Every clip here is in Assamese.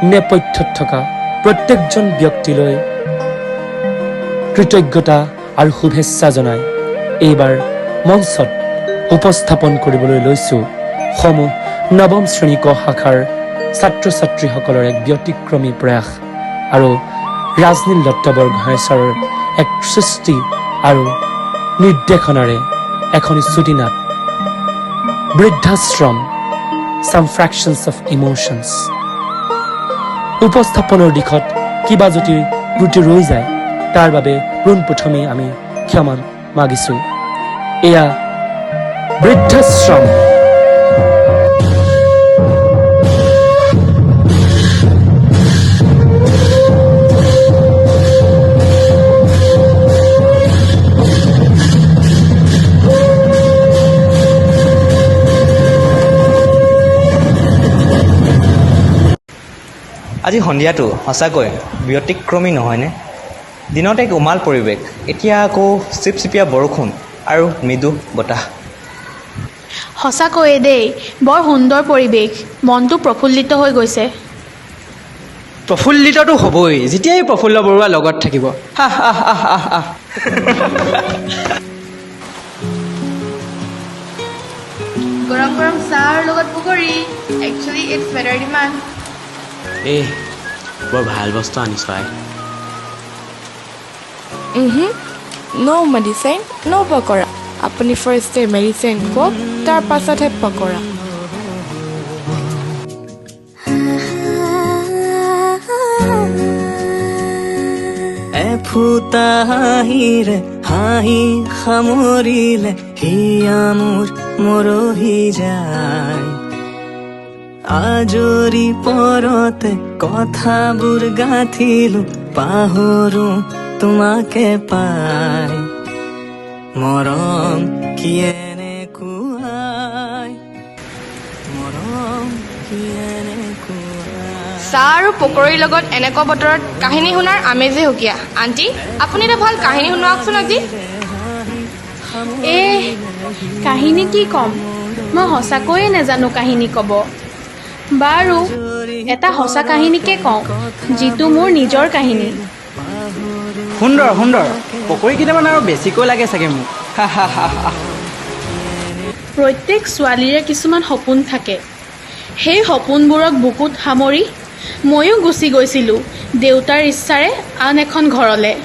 নেপথ্যত থকা প্ৰত্যেকজন ব্যক্তিলৈ কৃতজ্ঞতা আৰু শুভেচ্ছা জনাই এইবাৰ মঞ্চত উপস্থাপন কৰিবলৈ লৈছোঁ সমূহ নৱম শ্ৰেণী ক শাখাৰ ছাত্ৰ ছাত্ৰীসকলৰ এক ব্যতিক্ৰমী প্ৰয়াস আৰু ৰাজনীল দত্ত বৰগোহাঁই ছাৰৰ এক সৃষ্টি আৰু নিৰ্দেশনাৰে এখন স্তুতি নাট বৃদ্ধাশ্ৰম some fractions of emotions উপস্থাপনৰ দিশত কিবা যদি ত্ৰুটি ৰৈ যায় তাৰ বাবে পোনপ্ৰথমে আমি ক্ষমা মাগিছোঁ এয়া বৃদ্ধাশ্ৰম আজি সন্ধিয়াটো সঁচাকৈ ব্যতিক্ৰমী নহয়নে? দিনত এক উমাল পৰিৱেশ, এতিয়া আকৌ চিপচিপীয়া বৰষুণ আৰু মৃদু বতাহ। সঁচাকৈয়ে দেই, বৰ সুন্দৰ পৰিৱেশ, মনটো প্ৰফুল্লিত হৈ গৈছে। প্ৰফুল্লিতটো হ'বই যেতিয়াই প্ৰফুল্ল বৰুৱা লগত থাকিব। গৰম গৰম চাহৰ লগত পকৰি। Actually it's better demand. এই বৰ ভাল বস্তু আনিছ আই। নো মেডিচিন নো পকৰা। আপুনি ফাৰ্ষ্টে মেডিচিন কওক, তাৰ পাছতহে পকৰা। এফুটা হাঁহিৰে হাঁহি সামৰিলে হিয়া মোৰ মৰহি যায়। আজৰি পৰতে কথাবোৰ গাঁঠিলো পাহৰো তোমাকে পাই। মৰম কি এনেকুৱাই, মৰম কি এনেকুৱাই। চাহ আৰু পকৰিৰ লগত এনেকুৱা বতৰত কাহিনী শুনাৰ আমেজেই সুকীয়া। আণ্টি, আপুনি এটা ভাল কাহিনী শুনাওকচোন আজি। কাহিনী কি ক'ম, মই সঁচাকৈয়ে নাজানো কাহিনী ক'ব। বাৰু এটা সঁচা কাহিনীকে কওঁ, যিটো মোৰ নিজৰ কাহিনী। সুন্দৰ সুন্দৰ, পকৰি কেইটামান আৰু বেছিকৈ লাগে চাগে মোক। প্ৰত্যেক ছোৱালীৰে কিছুমান সপোন থাকে। সেই সপোনবোৰক বুকুত সামৰি ময়ো গুচি গৈছিলোঁ দেউতাৰ ইচ্ছাৰে আন এখন ঘৰলৈ।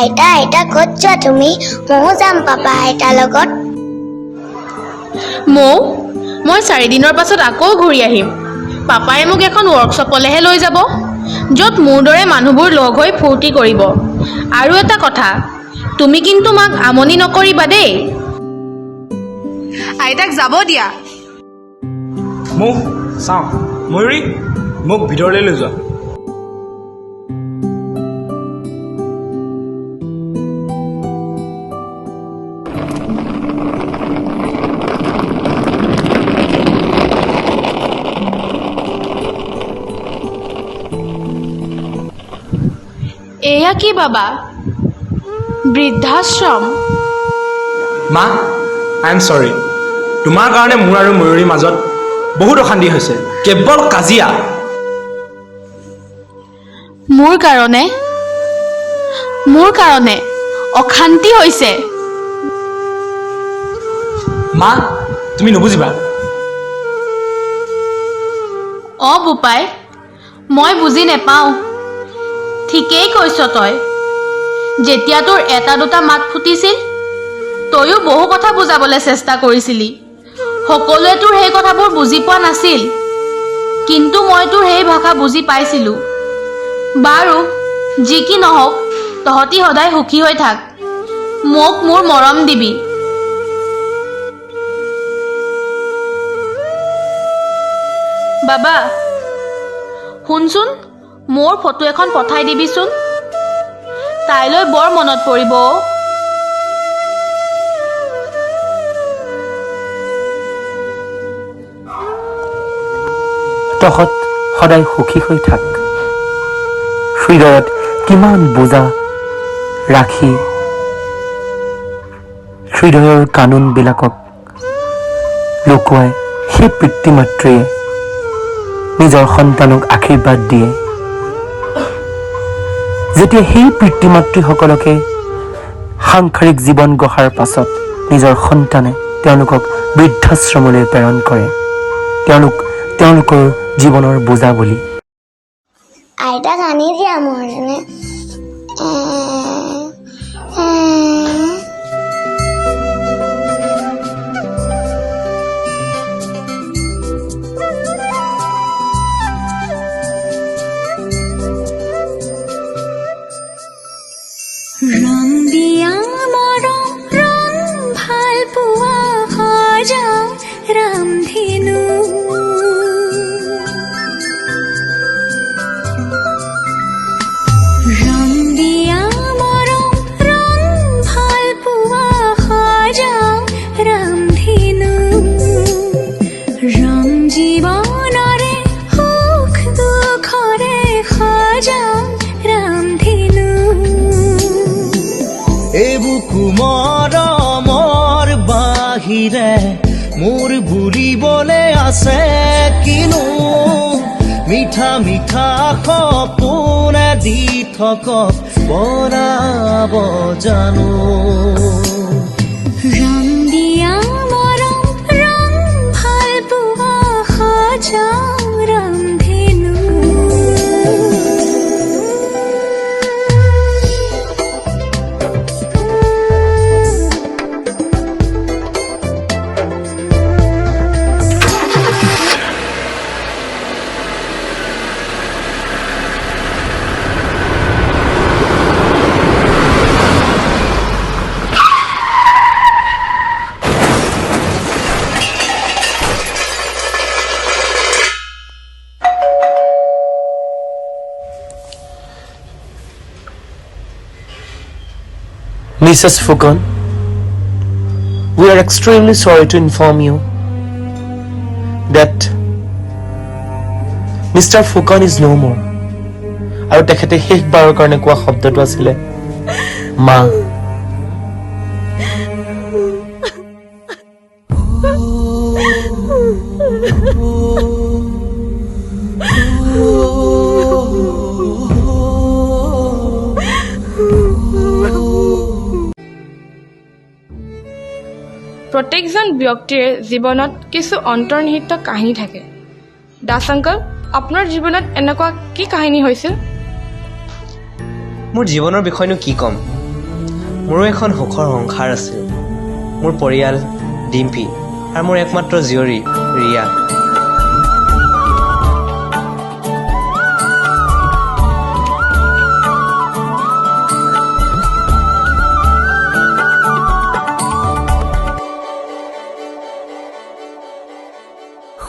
আইতা আইতা ক'ত যোৱা তুমি? ময়ো যাম পাপা আইতাৰ লগত। মই 4 দিনৰ পাছত আকৌ ঘূৰি আহিম। পাপাই মোক এখন ৱৰ্কশ্বপলৈহে লৈ যাব, য'ত মোৰ দৰে মানুহবোৰ লগ হৈ ফূৰ্তি কৰিব। আৰু এটা কথা, তুমি কিন্তু মাক আমনি নকৰিবা দেই। আইতাক যাব দিয়া। মোক চাওঁ ময়ূৰী, মোক ভিতৰলৈ লৈ যোৱা। এয়া কি বাবা? বৃদ্ধাশ্ৰম? মা, আই এম চৰি তোমাৰ কাৰণে মোৰ আৰু ময়ূৰীৰ মাজত বহুত অশান্তি হৈছে কেৱল কাজিয়া মোৰ কাৰণে অশান্তি হৈছে মা তুমি নুবুজিবা বোপাই মই বুজি নেপাওঁ ঠিকেই কৈছ তই যেতিয়া তোৰ এটা দুটা মাত ফুটিছিল তয়ো বহু কথা বুজাবলৈ চেষ্টা কৰিছিলি সকলোৱে তোৰ সেই কথাবোৰ বুজি পোৱা নাছিল কিন্তু মই তোৰ সেই ভাষা বুজি পাইছিলোঁ বাৰু যি কি নহওক তহঁতি সদায় সুখী হৈ থাক মোক মোৰ মৰম দিবি বাবা শুনচোন মোৰ ফটো এখন পঠাই দিবিচোন তাইলৈ বৰ মনত পৰিব তহঁত সদায় সুখী হৈ থাক হৃদয়ত কিমান বোজা ৰাখি হৃদয়ৰ কানুনবিলাকক লুকুৱাই সেই পিতৃ মাতৃয়ে নিজৰ সন্তানক আশীৰ্বাদ দিয়ে যেতিয়া সেই পিতৃ মাতৃসকলকে সাংসাৰিক জীৱন গঢ়াৰ পাছত নিজৰ সন্তানে তেওঁলোকক বৃদ্ধাশ্ৰমলৈ প্ৰেৰণ কৰে তেওঁলোকৰ জীৱনৰ বোজা বুলি আইতাক আনি দিয়া মোৰ এনে ৰং দিয়া মৰম ৰং ভাল পোৱা সজা ৰামধেনু ৰং দিয়া মৰম ৰং ভাল পোৱা সজা ৰামধেনু ৰং জীৱনৰে সুখ দুখৰে সজা ৰামধেনু এবুকু মৰমৰ বাহিৰে মোৰ বুলিবলে আছে কিনো মিঠা মিঠা সপোনে দি থকক বনাব জানো ৰং দিয়া মৰম ৰং ভাল পোৱা সজা ৰামধেনু Mrs. Fukan, we are extremely sorry to inform you that Mr. Fukan is no more. আৰু তেখেতে শেষবাৰৰ কাৰণে কোৱা শব্দটো আছিলে মা প্ৰত্যেকজন ব্যক্তিৰ জীৱনত কিছু অন্তৰ্নিহিত কাহিনী থাকে দাস আংকল আপোনাৰ জীৱনত এনেকুৱা কি কাহিনী হৈছিল মোৰ জীৱনৰ বিষয়নো কি ক'ম মোৰো এখন সুখৰ সংসাৰ আছিল মোৰ পৰিয়াল ডিম্পী আৰু মোৰ একমাত্ৰ জীয়ৰী ৰিয়া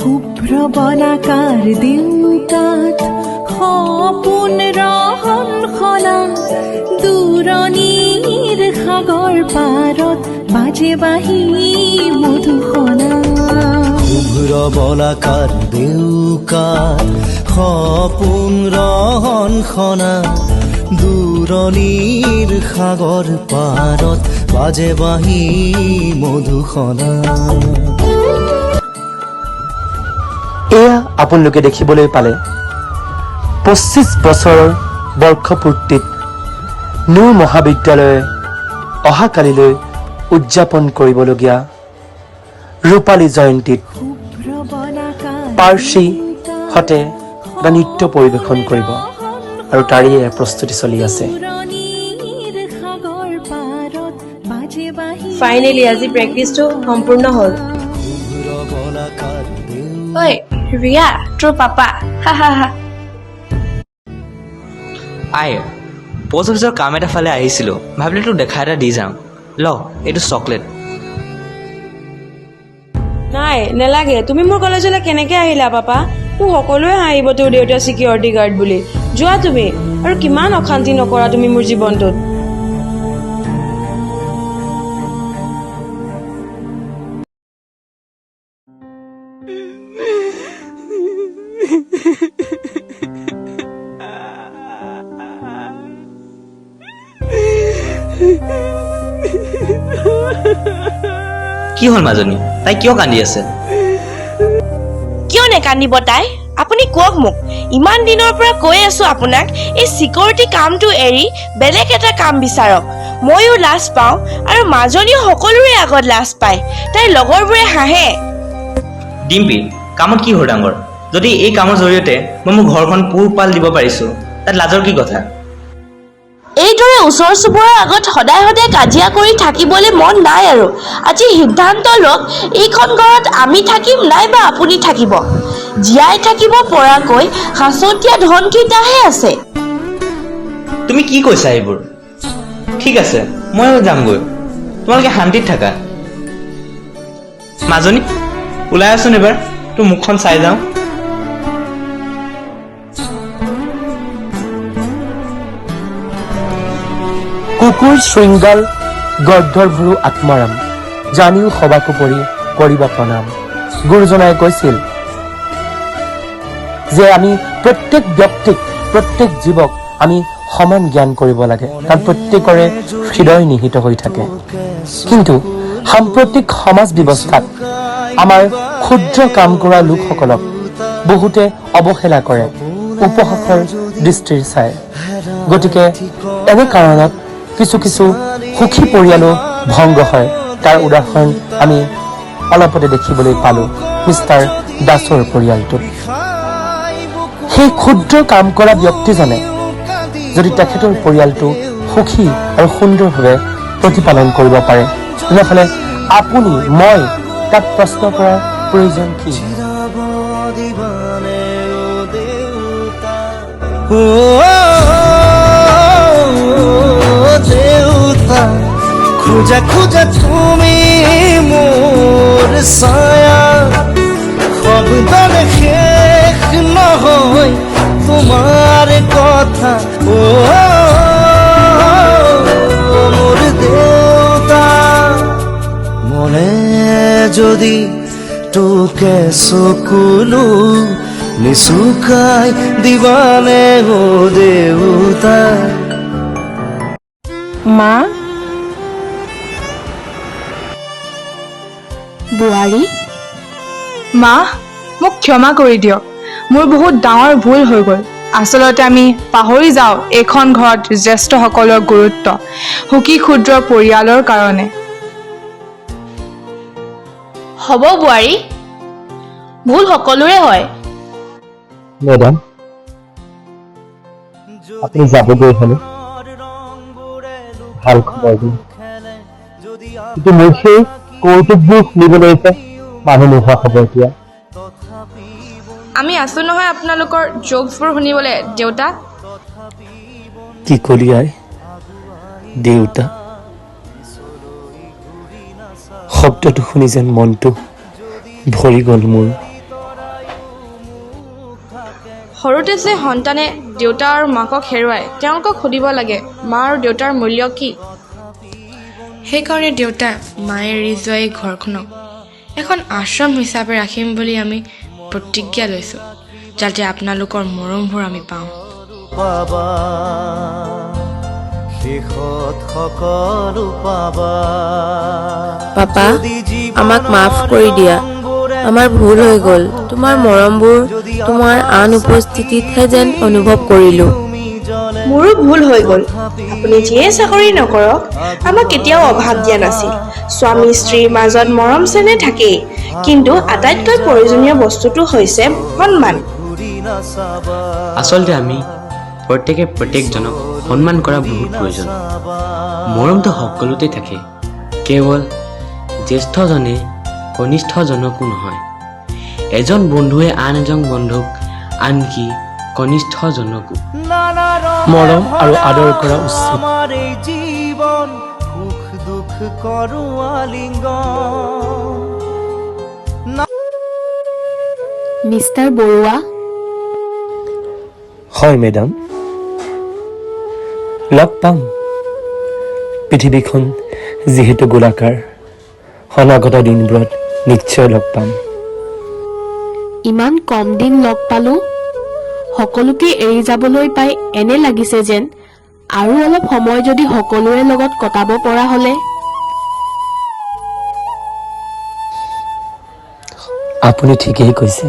শুভ্ৰ বলাকাৰ দেউতাত সপোন ৰহন খলা দূৰণিৰ সাগৰ পাৰত বাজে বাহি মধুসনা শুভ্ৰ বলাকাৰ দেউতাত সপোন ৰহন খনা দূৰণিৰ সাগৰ পাৰত বাজে বাঁহী মধুসনা এয়া আপোনালোকে দেখিবলৈ পালে 25 বছৰৰ বৰ্ষপূৰ্তিত নুৰ মহাবিদ্যালয়ে অহাকালিলৈ উদযাপন কৰিবলগীয়া ৰূপালী জয়ন্তীত পাৰ্চী হতে এটা নৃত্য পৰিৱেশন কৰিব আৰু তাৰে প্ৰস্তুতি চলি আছে। ফাইনেলি আজি প্ৰেক্টিছটো সম্পূৰ্ণ হ'ল। ঐ ৰিয়া, তোৰ পাপা। হা হা হা। আই পোষ্ট অফিচৰ কাম এটা ফালে আহিছিলোঁ, ভাবিলোঁ তোক দেখা এটা দি যাম। ল এইটো চকলেট। নাই নেলাগে, তুমি মোৰ কলেজলৈ কেনেকৈ আহিলা পাপা? মোক সকলোৱে হাঁহিব তোৰ দেউতা ছিকিউৰিটি গাৰ্ড বুলি। যোৱা তুমি, আৰু কিমান অশান্তি নকৰা তুমি মোৰ জীৱনটোত। কি হ'ল মাজনী, তাই কিয় কান্দি আছে? কিয় নেকান্দিব তাই? আপুনি কওক মোক। ইমান দিনৰ পৰা কৈ আছো আপোনাক এই চিকিউৰিটি কামটো এৰি বেলেগ এটা কাম বিচাৰক। ময়ো লাজ পাওঁ আৰু মাজনীও সকলোৰে আগত লাজ পায়। তাইৰ লগৰবোৰে হাঁহে। ডিম্পী, কামত কি হ'ল ডাঙৰ? যদি এই কামৰ জৰিয়তে মই মোৰ ঘৰখন পোহপাল দিব পাৰিছোঁ, তাত লাজৰ কি কথা? এইদৰে ওচৰ চুবুৰীয়াৰ আগত সদায় সদায় কাজিয়া কৰি থাকিবলৈ মন নাই আৰু। আজি সিদ্ধান্ত লওক, এইখন ঘৰত আমি থাকিম নাইবা আপুনি থাকিব। জীয়াই থাকিব পৰাকৈ সাঁচতীয়া ধনকেইটাহে আছে। তুমি কি কৈছা এইবোৰ? ঠিক আছে, ময়ো যামগৈ, তোমালোকে শান্তিত থাকা। মাজনী ওলাই আছোন এবাৰ, তোৰ মুখখন চাই যাওঁ। কুকুৰ শৃংগাল গৰ্ধৰ ভৰু আত্মাৰাম জানিও সবাকো পৰি কৰিব প্ৰণাম। গুৰুজনাই কৈছিল যে আমি প্ৰত্যেক ব্যক্তিক, প্ৰত্যেক জীৱক আমি সমান জ্ঞান কৰিব লাগে, কাৰণ প্ৰত্যেকৰে হৃদয় নিহিত হৈ থাকে। কিন্তু সাম্প্ৰতিক সমাজ ব্যৱস্থাত আমাৰ ক্ষুদ্ৰ কাম কৰা লোকসকলক বহুতে অৱহেলা কৰে, উপহাসৰ দৃষ্টিৰ চাই। গতিকে এনে কাৰণত কিছু কিছু সুখী পৰিয়ালো ভংগ হয়। তাৰ উদাহৰণ আমি অলপতে দেখিবলৈ পালো মিষ্টাৰ দাসৰ পৰিয়ালটোত। সেই ক্ষুদ্ৰ কাম কৰা ব্যক্তিজনে যদি তেখেতৰ পৰিয়ালটো সুখী আৰু সুন্দৰভাৱে প্ৰতিপালন কৰিব পাৰে, তেনেহ'লে আপুনি মই তাক প্ৰশ্ন কৰাৰ প্ৰয়োজন কি? দেউতা খোজা খোজা তুমি মোৰ ছায়া, শব্দৰে শেষ নহয় তোমাৰ কথা। মোৰ দেউতা মনে যদি তোকে চকুলো নিচুকাই দিবানে ও দেউতা। মা, বোৱাৰী, মা মোক ক্ষমা কৰি দিয়ক। মোৰ বহুত ডাঙৰ ভুল হৈ গ'ল। আচলতে আমি পাহৰি যাওঁ এইখন ঘৰত জ্যেষ্ঠসকলৰ গুৰুত্ব, সুখী ক্ষুদ্ৰ পৰিয়ালৰ কাৰণে। হ'ব বোৱাৰী, ভুল সকলোৰে হয়। মেডাম, আপুনি যাবগৈ হলে ভাল খবৰ দিম, কিন্তু মোৰ সেই কৌতুকবোৰ শুনিবলৈ মানুহ নোহোৱা খবৰ দিয়া। আমি আছো নহয় আপোনালোকৰ জোকছবোৰ শুনিবলৈ। দেউতা, কি কলি আই? দেউতা শব্দটো শুনি যেন মনটো ভৰি গ'ল মোৰ। সৰুতে যে সন্তানে দেউতা আৰু মাকক হেৰুৱায়, তেওঁলোকক সুধিব লাগে মা আৰু দেউতাৰ মূল্য কি। সেইকাৰণে দেউতা মায়ে এৰি যোৱা এই ঘৰখনক এখন আশ্ৰম হিচাপে ৰাখিম বুলি আমি প্ৰতিজ্ঞা লৈছোঁ, যাতে আপোনালোকৰ মৰমবোৰ আমি পাওঁ। পাবা শেষত সকলো পাবা পাপা আমাক মাফ কৰি দিয়া আমাৰ ভুল হৈ গ'ল তোমাৰ মৰমবোৰ তোমাৰ আন উপস্থিতিতহে যেন অনুভৱ কৰিলোঁ মোৰো ভুল হৈ গ'ল আপুনি যিয়ে চাকৰি নকৰক আমাক কেতিয়াও অভাৱ দিয়া নাছিল স্বামী স্ত্ৰীৰ মাজত মৰম চেনেহ থাকেই কিন্তু আটাইতকৈ প্ৰয়োজনীয় বস্তুটো হৈছে সন্মান আচলতে আমি প্ৰত্যেকে প্ৰত্যেকজনক সন্মান কৰা বহুত প্ৰয়োজন মৰমটো সকলোতে থাকে কেৱল জ্যেষ্ঠজনে কনিষ্ঠজনকো নহয় এজন বন্ধুৱে আন এজন বন্ধুক আনকি কনিষ্ঠজনকো মৰম আৰু আদৰ কৰা উচিত আমাৰ এই জীৱন সুখ দুখ কৰো আলিঙ্গন মিষ্টাৰ বৰুৱা হয় মেডাম লগ পাম পৃথিৱীখন যিহেতু গোলাকাৰ অনাগত দিনবোৰত নিশ্চয় লগ পাম ইমান কম দিন লগ পালো সকলোকে এৰি যাবলৈ পাই এনে লাগিছে যেন আৰু অলপ সময় যদি সকলোৰে লগত কটাব পৰা হলে আপুনি ঠিকেই কৈছে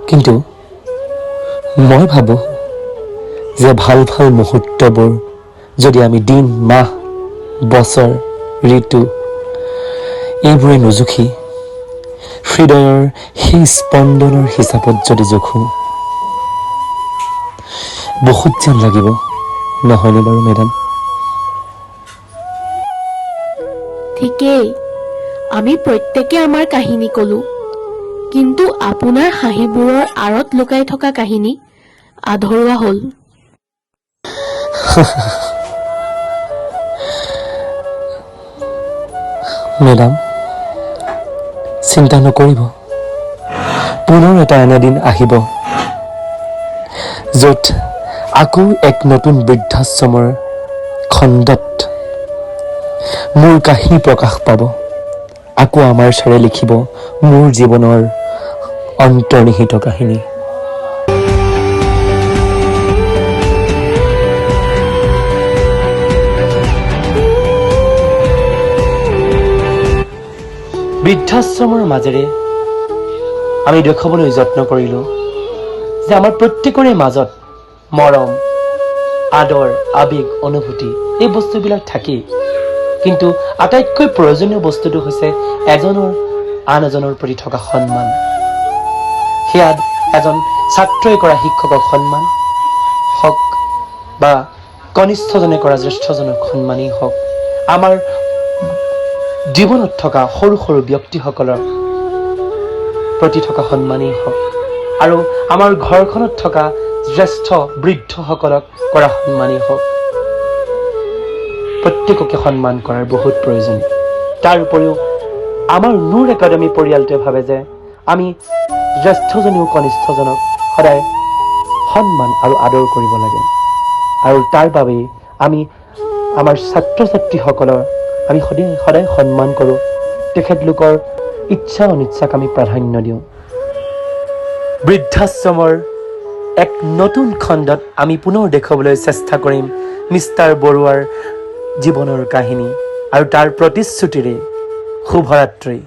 কিন্তু মই ভাবো যে ভাল ভাল মুহূৰ্তবোৰ যদি আমি দিন মাহ বছৰ ঋতু এইবোৰে নুজুখি হৃদয়ৰ সেই স্পন্দনৰ হিচাপত যদি জোখো বহুত যেন লাগিব নহয়নে বাৰু মেডাম ঠিকেই আমি প্ৰত্যেকে আমাৰ কাহিনী কলো কিন্তু আপোনাৰ হাঁহিবোৰৰ আঁৰত লুকাই থকা কাহিনী আধৰুৱা হ'ল মেডাম চিন্তা নকৰিব পুনৰ এটা এনে দিন আহিব য'ত আকৌ এক নতুন বৃদ্ধাশ্ৰমৰ খণ্ডত মোৰ কাহিনী প্ৰকাশ পাব আকৌ আমাৰ চাৰে লিখিব মোৰ জীৱনৰ অন্তৰ্নিহিত কাহিনী বৃদ্ধাশ্ৰমৰ মাজেৰে আমি দেখুৱাবলৈ যত্ন কৰিলোঁ যে আমাৰ প্ৰত্যেকৰে মাজত মৰম আদৰ আবেগ অনুভূতি এই বস্তুবিলাক থাকেই কিন্তু আটাইতকৈ প্ৰয়োজনীয় বস্তুটো হৈছে এজনৰ আন এজনৰ প্ৰতি থকা সন্মান সেয়া এজন ছাত্ৰই কৰা শিক্ষকক সন্মান হওক বা কনিষ্ঠজনে কৰা জ্যেষ্ঠজনক সন্মানেই হওক আমাৰ জীৱনত থকা সৰু সৰু ব্যক্তিসকলৰ প্ৰতি থকা সন্মানেই হওক আৰু আমাৰ ঘৰখনত থকা জ্যেষ্ঠ বৃদ্ধসকলক কৰা সন্মানেই হওক প্ৰত্যেককে সন্মান কৰাৰ বহুত প্ৰয়োজন তাৰ উপৰিও আমাৰ নূৰ একাডেমী পৰিয়ালটোৱে ভাবে যে আমি জ্যেষ্ঠজনেও কনিষ্ঠজনক সদায় সন্মান আৰু আদৰ কৰিব লাগে আৰু তাৰ বাবেই আমি আমাৰ ছাত্ৰ ছাত্ৰীসকলৰ আমি সদায় সন্মান কৰোঁ তেখেতলোকৰ ইচ্ছা অনিচ্ছাক আমি প্ৰাধান্য দিওঁ বৃদ্ধাশ্ৰমৰ এক নতুন খণ্ডত আমি পুনৰ দেখুৱাবলৈ চেষ্টা কৰিম মিষ্টাৰ বৰুৱাৰ জীৱনৰ কাহিনী আৰু তাৰ প্ৰতিশ্ৰুতিৰে শুভৰাত্ৰি